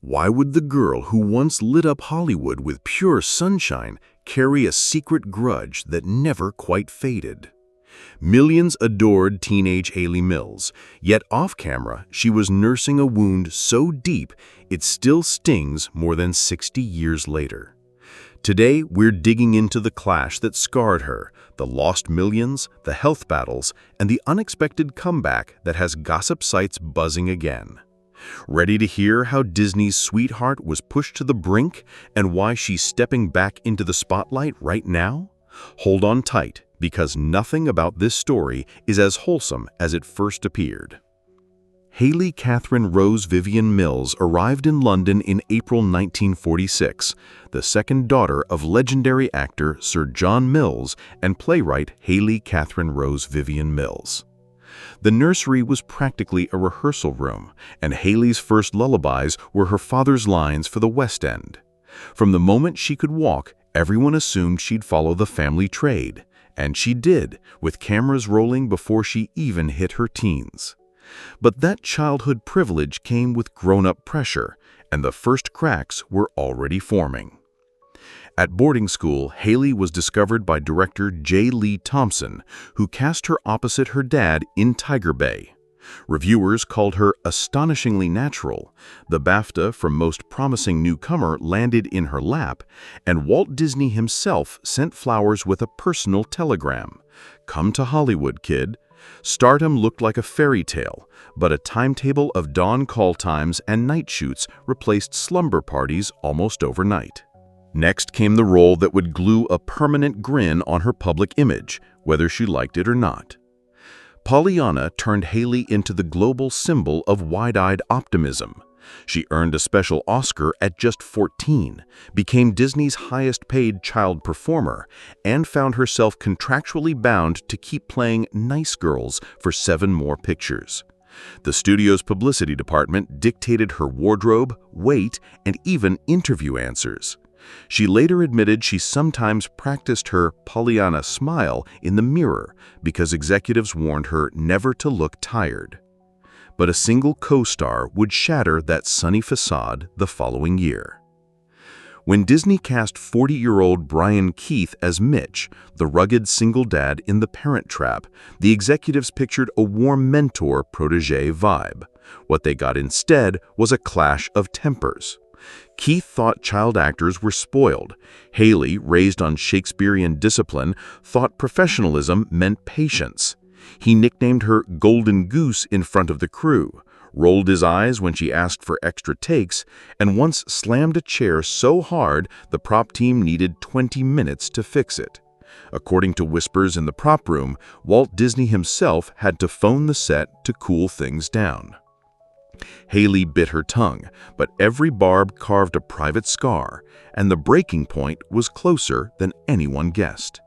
Why would the girl who once lit up Hollywood with pure sunshine carry a secret grudge that never quite faded? Millions adored teenage Hayley Mills, yet off-camera she was nursing a wound so deep it still stings more than 60 years later. Today, we're digging into the clash that scarred her, the lost millions, the health battles, and the unexpected comeback that has gossip sites buzzing again. Ready to hear how Disney's sweetheart was pushed to the brink and why she's stepping back into the spotlight right now? Hold on tight, because nothing about this story is as wholesome as it first appeared. Hayley Catherine Rose Vivian Mills arrived in London in April 1946, the second daughter of legendary actor Sir John Mills and playwright Hayley Catherine Rose Vivian Mills. The nursery was practically a rehearsal room, and Hayley's first lullabies were her father's lines for the West End. From the moment she could walk, everyone assumed she'd follow the family trade, and she did, with cameras rolling before she even hit her teens. But that childhood privilege came with grown-up pressure, and the first cracks were already forming. At boarding school, Hayley was discovered by director J. Lee Thompson, who cast her opposite her dad in Tiger Bay. Reviewers called her astonishingly natural, the BAFTA for Most Promising Newcomer landed in her lap, and Walt Disney himself sent flowers with a personal telegram. "Come to Hollywood, kid." Stardom looked like a fairy tale, but a timetable of dawn call times and night shoots replaced slumber parties almost overnight. Next came the role that would glue a permanent grin on her public image, whether she liked it or not. Pollyanna turned Hayley into the global symbol of wide-eyed optimism. She earned a special Oscar at just 14, became Disney's highest-paid child performer, and found herself contractually bound to keep playing nice girls for 7 more pictures. The studio's publicity department dictated her wardrobe, weight, and even interview answers. She later admitted she sometimes practiced her Pollyanna smile in the mirror because executives warned her never to look tired. But a single co-star would shatter that sunny facade the following year. When Disney cast 40-year-old Brian Keith as Mitch, the rugged single dad in The Parent Trap, the executives pictured a warm mentor-protege vibe. What they got instead was a clash of tempers. Keith thought child actors were spoiled. Hayley, raised on Shakespearean discipline, thought professionalism meant patience. He nicknamed her Golden Goose in front of the crew, rolled his eyes when she asked for extra takes, and once slammed a chair so hard the prop team needed 20 minutes to fix it. According to whispers in the prop room, Walt Disney himself had to phone the set to cool things down. Hayley bit her tongue, but every barb carved a private scar, and the breaking point was closer than anyone guessed.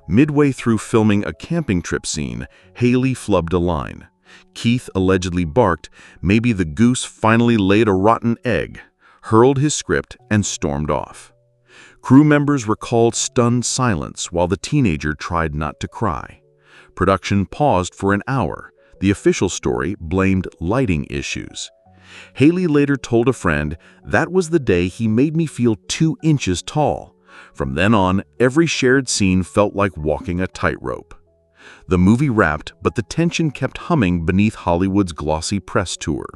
Midway through filming a camping trip scene, Hayley flubbed a line. Keith allegedly barked, "Maybe the goose finally laid a rotten egg," hurled his script, and stormed off. Crew members recalled stunned silence while the teenager tried not to cry. Production paused for an hour. The official story blamed lighting issues. Hayley later told a friend, "That was the day he made me feel 2 inches tall. From then on, every shared scene felt like walking a tightrope." The movie wrapped, but the tension kept humming beneath Hollywood's glossy press tour.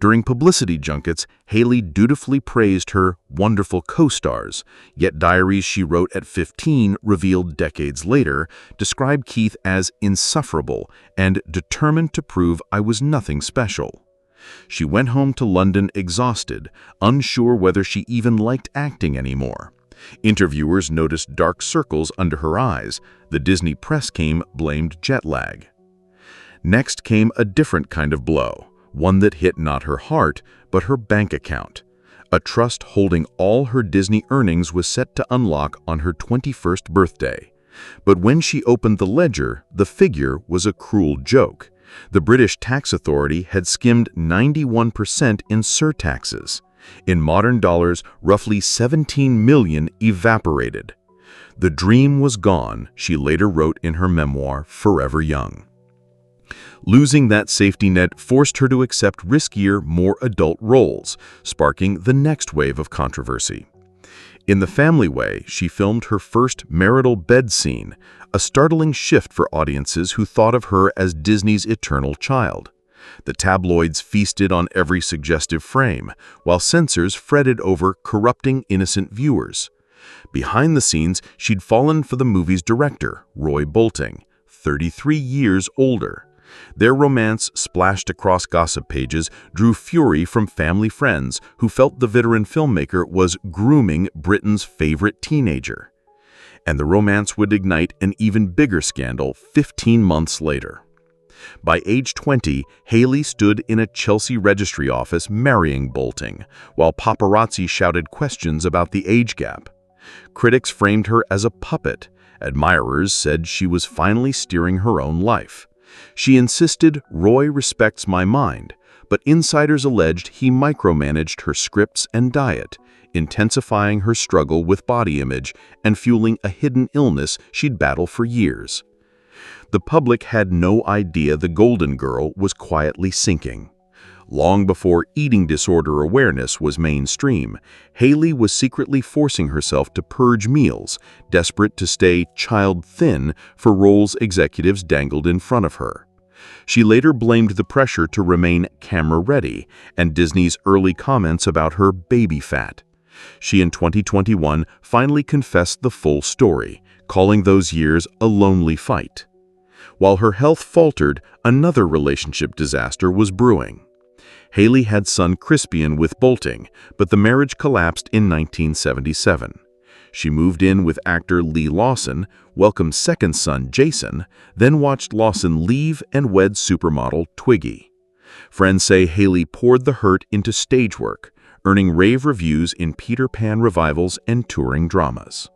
During publicity junkets, Hayley dutifully praised her wonderful co-stars, yet diaries she wrote at 15, revealed decades later, described Keith as insufferable and determined to prove I was nothing special. She went home to London exhausted, unsure whether she even liked acting anymore. Interviewers noticed dark circles under her eyes. The Disney press team blamed jet lag. Next came a different kind of blow, one that hit not her heart, but her bank account. A trust holding all her Disney earnings was set to unlock on her 21st birthday. But when she opened the ledger, the figure was a cruel joke. The British tax authority had skimmed 91% in surtaxes. In modern dollars, roughly 17 million evaporated. The dream was gone, she later wrote in her memoir, Forever Young. Losing that safety net forced her to accept riskier, more adult roles, sparking the next wave of controversy. In The Family Way, she filmed her first marital bed scene, a startling shift for audiences who thought of her as Disney's eternal child. The tabloids feasted on every suggestive frame, while censors fretted over corrupting innocent viewers. Behind the scenes, she'd fallen for the movie's director, Roy Bolting, 33 years older. Their romance, splashed across gossip pages, drew fury from family friends who felt the veteran filmmaker was grooming Britain's favorite teenager. And the romance would ignite an even bigger scandal 15 months later. By age 20, Hayley stood in a Chelsea registry office marrying Bolting, while paparazzi shouted questions about the age gap. Critics framed her as a puppet. Admirers said she was finally steering her own life. She insisted, "Roy respects my mind," but insiders alleged he micromanaged her scripts and diet, intensifying her struggle with body image and fueling a hidden illness she'd battled for years. The public had no idea the Golden Girl was quietly sinking. Long before eating disorder awareness was mainstream, Hayley was secretly forcing herself to purge meals, desperate to stay child-thin for roles executives dangled in front of her. She later blamed the pressure to remain camera-ready and Disney's early comments about her baby fat. She, in 2021, finally confessed the full story, calling those years a lonely fight. While her health faltered, another relationship disaster was brewing. Hayley had son Crispian with Bolting, but the marriage collapsed in 1977. She moved in with actor Lee Lawson, welcomed second son Jason, then watched Lawson leave and wed supermodel Twiggy. Friends say Hayley poured the hurt into stage work, earning rave reviews in Peter Pan revivals and touring dramas.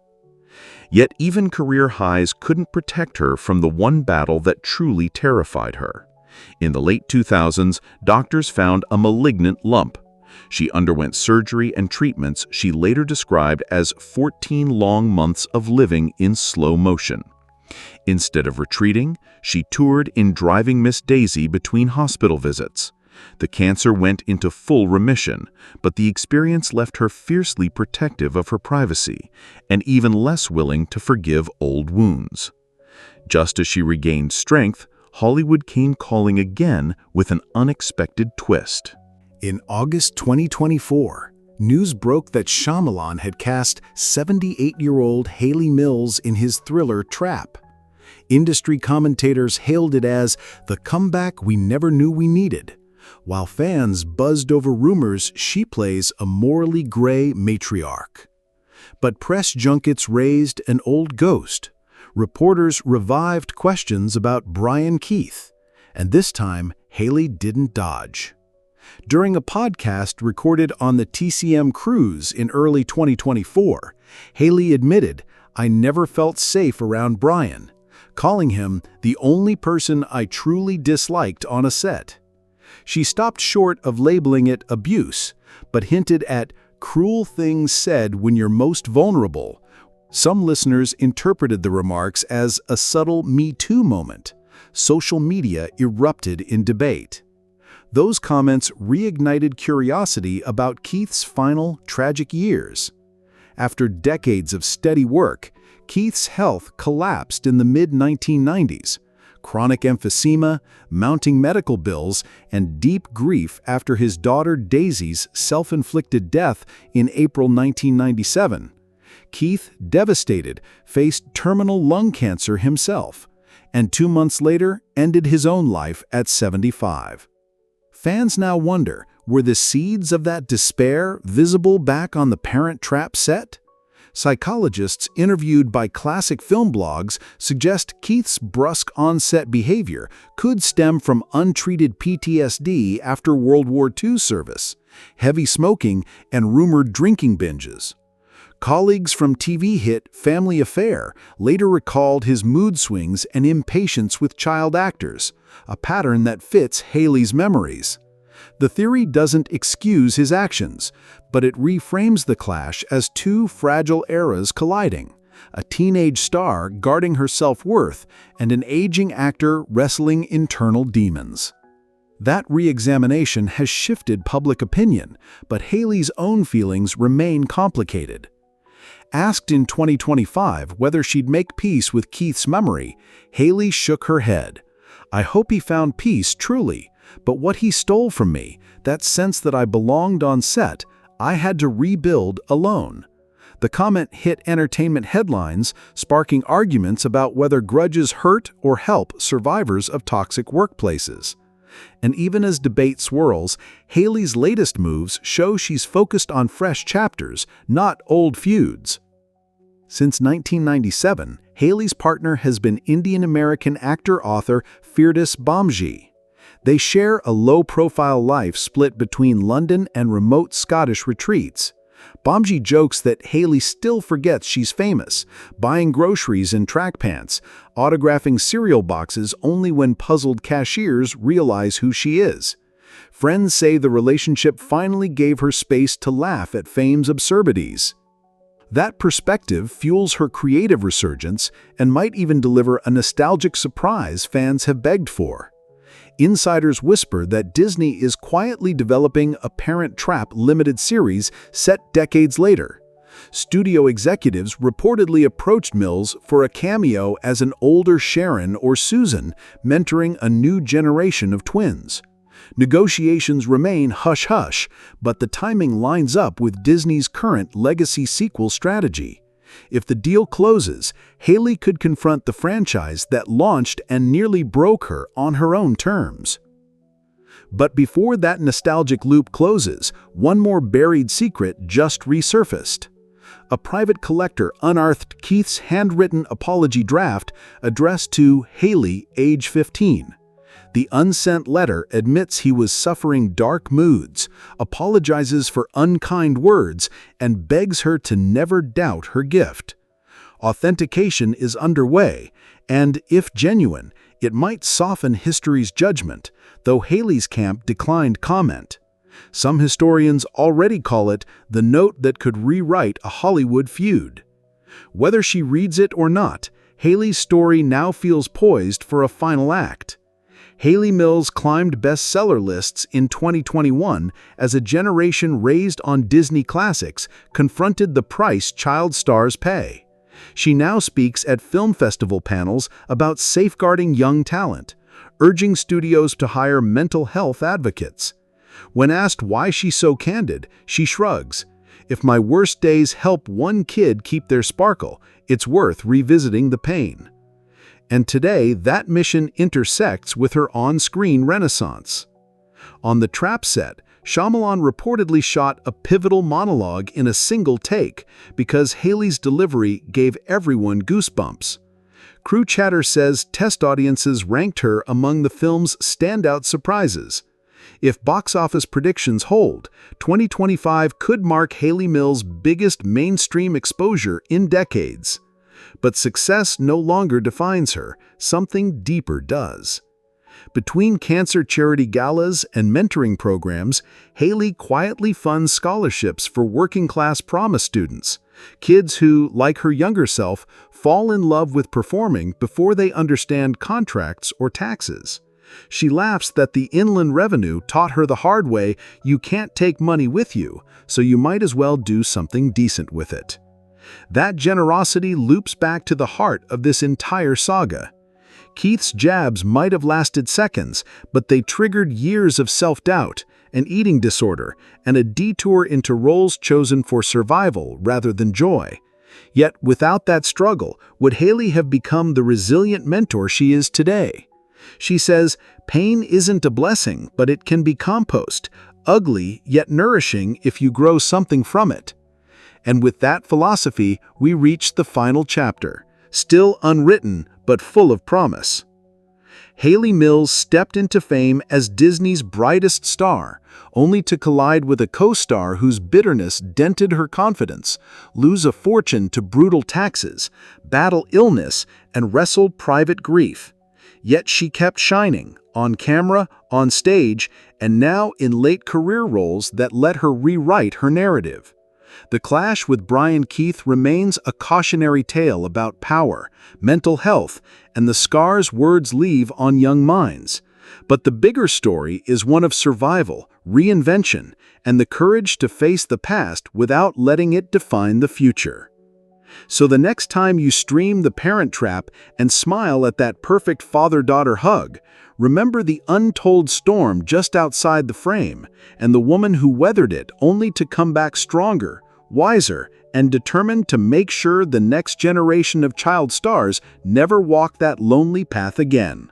Yet even career highs couldn't protect her from the one battle that truly terrified her. In the late 2000s, doctors found a malignant lump. She underwent surgery and treatments she later described as 14 long months of living in slow motion. Instead of retreating, she toured in Driving Miss Daisy between hospital visits. The cancer went into full remission, but the experience left her fiercely protective of her privacy and even less willing to forgive old wounds. Just as she regained strength, Hollywood came calling again with an unexpected twist. In August 2024, news broke that Shyamalan had cast 78-year-old Hayley Mills in his thriller Trap. Industry commentators hailed it as the comeback we never knew we needed, while fans buzzed over rumors she plays a morally gray matriarch. But press junkets raised an old ghost. Reporters revived questions about Brian Keith, and this time Hayley didn't dodge. During a podcast recorded on the TCM cruise in early 2024, Hayley admitted, "I never felt safe around Brian," calling him the only person I truly disliked on a set. She stopped short of labeling it abuse, but hinted at cruel things said when you're most vulnerable. Some listeners interpreted the remarks as a subtle Me Too moment. Social media erupted in debate. Those comments reignited curiosity about Keith's final tragic years. After decades of steady work, Keith's health collapsed in the mid-1990s. Chronic emphysema, mounting medical bills, and deep grief after his daughter Daisy's self-inflicted death in April 1997. Keith, devastated, faced terminal lung cancer himself, and 2 months later ended his own life at 75. Fans now wonder, were the seeds of that despair visible back on the Parent Trap set? Psychologists interviewed by classic film blogs suggest Keith's brusque on-set behavior could stem from untreated PTSD after World War II service, heavy smoking, and rumored drinking binges. Colleagues from TV hit Family Affair later recalled his mood swings and impatience with child actors, a pattern that fits Hayley's memories. The theory doesn't excuse his actions, but it reframes the clash as two fragile eras colliding, a teenage star guarding her self-worth, and an aging actor wrestling internal demons. That re-examination has shifted public opinion, but Hayley's own feelings remain complicated. Asked in 2025 whether she'd make peace with Keith's memory, Hayley shook her head. "I hope he found peace, truly, but what he stole from me, that sense that I belonged on set, I had to rebuild alone." The comment hit entertainment headlines, sparking arguments about whether grudges hurt or help survivors of toxic workplaces. And even as debate swirls, Hayley's latest moves show she's focused on fresh chapters, not old feuds. Since 1997, Hayley's partner has been Indian-American actor-author Firdous Bamji. They share a low-profile life split between London and remote Scottish retreats. Bamji jokes that Hayley still forgets she's famous, buying groceries in track pants, autographing cereal boxes only when puzzled cashiers realize who she is. Friends say the relationship finally gave her space to laugh at fame's absurdities. That perspective fuels her creative resurgence and might even deliver a nostalgic surprise fans have begged for. Insiders whisper that Disney is quietly developing a Parent Trap limited series set decades later. Studio executives reportedly approached Mills for a cameo as an older Sharon or Susan, mentoring a new generation of twins. Negotiations remain hush-hush, but the timing lines up with Disney's current legacy sequel strategy. If the deal closes, Hayley could confront the franchise that launched and nearly broke her on her own terms. But before that nostalgic loop closes, one more buried secret just resurfaced. A private collector unearthed Keith's handwritten apology draft addressed to Hayley, age 15. The unsent letter admits he was suffering dark moods, apologizes for unkind words, and begs her to never doubt her gift. Authentication is underway, and if genuine, it might soften history's judgment, though Hayley's camp declined comment. Some historians already call it the note that could rewrite a Hollywood feud. Whether she reads it or not, Hayley's story now feels poised for a final act. Hayley Mills climbed bestseller lists in 2021 as a generation raised on Disney classics confronted the price child stars pay. She now speaks at film festival panels about safeguarding young talent, urging studios to hire mental health advocates. When asked why she's so candid, she shrugs. "If my worst days help one kid keep their sparkle, it's worth revisiting the pain." And today, that mission intersects with her on-screen renaissance. On the Trap set, Shyamalan reportedly shot a pivotal monologue in a single take because Hayley's delivery gave everyone goosebumps. Crew chatter says test audiences ranked her among the film's standout surprises. If box office predictions hold, 2025 could mark Hayley Mills' biggest mainstream exposure in decades. But success no longer defines her, something deeper does. Between cancer charity galas and mentoring programs, Hayley quietly funds scholarships for working-class promise students, kids who, like her younger self, fall in love with performing before they understand contracts or taxes. She laughs that the inland revenue taught her the hard way you can't take money with you, so you might as well do something decent with it. That generosity loops back to the heart of this entire saga. Keith's jabs might have lasted seconds, but they triggered years of self-doubt, an eating disorder, and a detour into roles chosen for survival rather than joy. Yet without that struggle, would Hayley have become the resilient mentor she is today? She says, "Pain isn't a blessing, but it can be compost, ugly yet nourishing if you grow something from it." And with that philosophy, we reach the final chapter, still unwritten but full of promise. Hayley Mills stepped into fame as Disney's brightest star, only to collide with a co-star whose bitterness dented her confidence, lose a fortune to brutal taxes, battle illness, and wrestle private grief. Yet she kept shining, on camera, on stage, and now in late career roles that let her rewrite her narrative. The clash with Brian Keith remains a cautionary tale about power, mental health, and the scars words leave on young minds. But the bigger story is one of survival, reinvention, and the courage to face the past without letting it define the future. So the next time you stream The Parent Trap and smile at that perfect father-daughter hug, remember the untold storm just outside the frame, and the woman who weathered it only to come back stronger, wiser, and determined to make sure the next generation of child stars never walk that lonely path again.